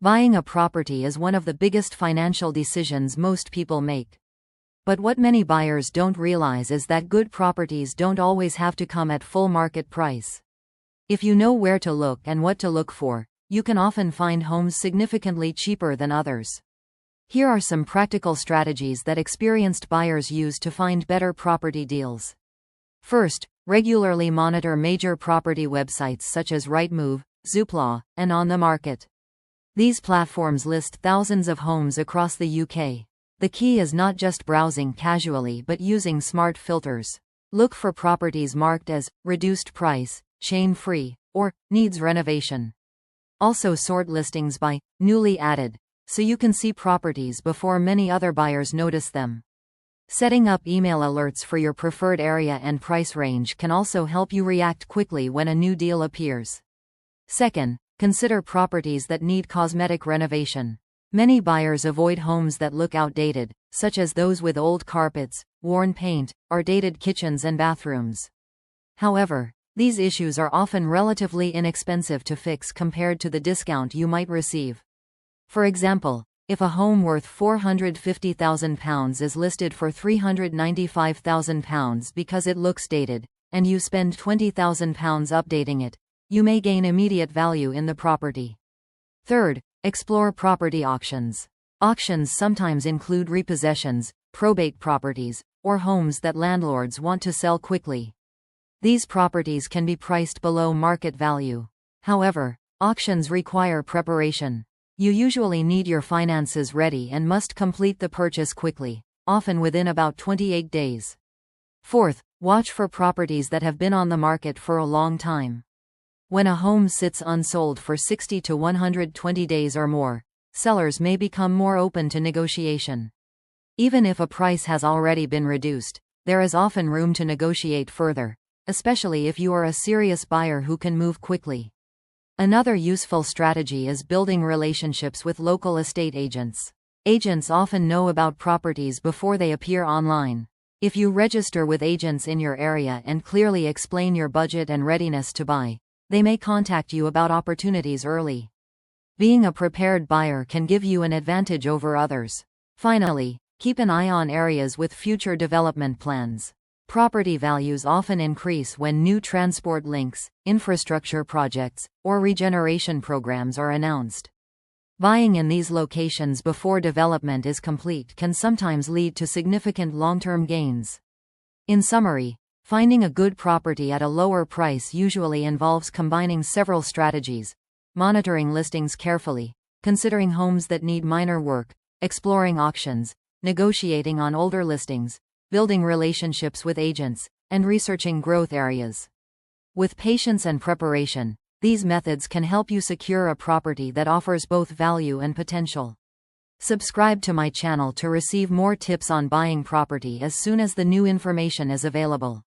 Buying a property is one of the biggest financial decisions most people make. But what many buyers don't realize is that good properties don't always have to come at full market price. If you know where to look and what to look for, you can often find homes significantly cheaper than others. Here are some practical strategies that experienced buyers use to find better property deals. First, regularly monitor major property websites such as Rightmove, Zoopla, and On the Market. These platforms list thousands of homes across the UK. The key is not just browsing casually but using smart filters. Look for properties marked as reduced price, chain-free, or needs renovation. Also sort listings by newly added, so you can see properties before many other buyers notice them. Setting up email alerts for your preferred area and price range can also help you react quickly when a new deal appears. Second, consider properties that need cosmetic renovation. Many buyers avoid homes that look outdated, such as those with old carpets, worn paint, or dated kitchens and bathrooms. However, these issues are often relatively inexpensive to fix compared to the discount you might receive. For example, if a home worth £450,000 is listed for £395,000 because it looks dated, and you spend £20,000 updating it, you may gain immediate value in the property. Third, explore property auctions. Auctions sometimes include repossessions, probate properties, or homes that landlords want to sell quickly. These properties can be priced below market value. However, auctions require preparation. You usually need your finances ready and must complete the purchase quickly, often within about 28 days. Fourth, watch for properties that have been on the market for a long time. When a home sits unsold for 60 to 120 days or more, sellers may become more open to negotiation. Even if a price has already been reduced, there is often room to negotiate further, especially if you are a serious buyer who can move quickly. Another useful strategy is building relationships with local estate agents. Agents often know about properties before they appear online. If you register with agents in your area and clearly explain your budget and readiness to buy, they may contact you about opportunities early. Being a prepared buyer can give you an advantage over others. Finally, keep an eye on areas with future development plans. Property values often increase when new transport links, infrastructure projects, or regeneration programs are announced. Buying in these locations before development is complete can sometimes lead to significant long-term gains. In summary, finding a good property at a lower price usually involves combining several strategies: monitoring listings carefully, considering homes that need minor work, exploring auctions, negotiating on older listings, building relationships with agents, and researching growth areas. With patience and preparation, these methods can help you secure a property that offers both value and potential. Subscribe to my channel to receive more tips on buying property as soon as the new information is available.